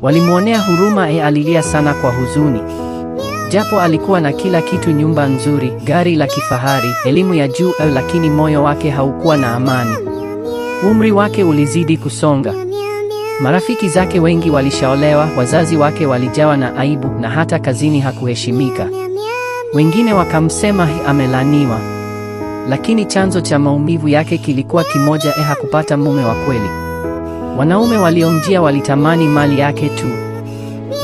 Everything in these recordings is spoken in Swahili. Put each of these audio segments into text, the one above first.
Walimwonea huruma. Alilia sana kwa huzuni. Japo alikuwa na kila kitu: nyumba nzuri, gari la kifahari, elimu ya juu, lakini moyo wake haukuwa na amani. Umri wake ulizidi kusonga. Marafiki zake wengi walishaolewa, wazazi wake walijawa na aibu, na hata kazini hakuheshimika. Wengine wakamsema amelaniwa. Lakini chanzo cha maumivu yake kilikuwa kimoja: hakupata mume wa kweli. Wanaume waliomjia walitamani mali yake tu.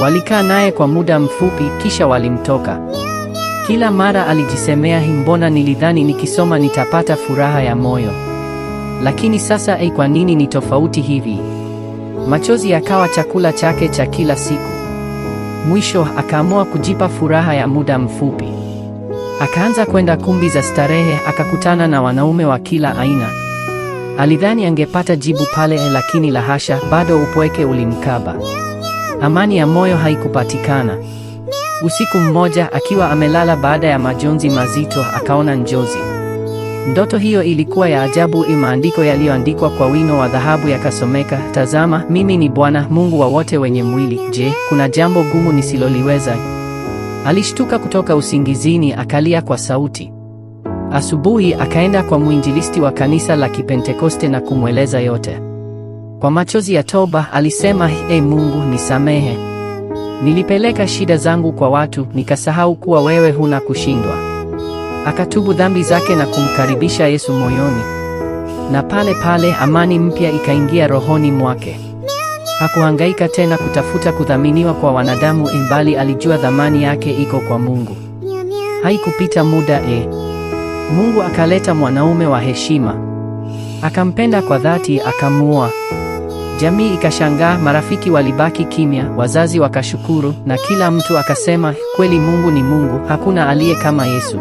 Walikaa naye kwa muda mfupi, kisha walimtoka. Kila mara alijisemea, mbona nilidhani nikisoma nitapata furaha ya moyo, lakini sasa kwa nini ni tofauti hivi? Machozi yakawa chakula chake cha kila siku. Mwisho akaamua kujipa furaha ya muda mfupi. Akaanza kwenda kumbi za starehe, akakutana na wanaume wa kila aina. Alidhani angepata jibu pale, lakini la hasha, bado upweke ulimkaba. Amani ya moyo haikupatikana. Usiku mmoja, akiwa amelala baada ya majonzi mazito, akaona njozi. Ndoto hiyo ilikuwa ya ajabu. Maandiko yaliyoandikwa kwa wino wa dhahabu yakasomeka, tazama, mimi ni Bwana Mungu wa wote wenye mwili. Je, kuna jambo gumu nisiloliweza? Alishtuka kutoka usingizini, akalia kwa sauti. Asubuhi akaenda kwa mwinjilisti wa kanisa la Kipentekoste na kumweleza yote. Kwa machozi ya toba alisema, Mungu nisamehe. Nilipeleka shida zangu kwa watu, nikasahau kuwa wewe huna kushindwa. Akatubu dhambi zake na kumkaribisha Yesu moyoni. Na pale pale amani mpya ikaingia rohoni mwake. Hakuhangaika tena kutafuta kudhaminiwa kwa wanadamu, bali alijua dhamani yake iko kwa Mungu. Haikupita muda, Mungu akaleta mwanaume wa heshima. Akampenda kwa dhati, akamuoa. Jamii ikashangaa, marafiki walibaki kimya, wazazi wakashukuru, na kila mtu akasema, kweli Mungu ni Mungu, hakuna aliye kama Yesu.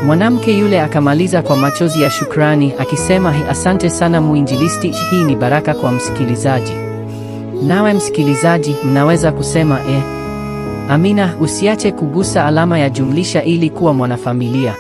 Mwanamke yule akamaliza kwa machozi ya shukrani, akisema, asante sana mwinjilisti, hii ni baraka kwa msikilizaji. Nawe msikilizaji, mnaweza kusema amina. Usiache kugusa alama ya jumlisha ili kuwa mwanafamilia.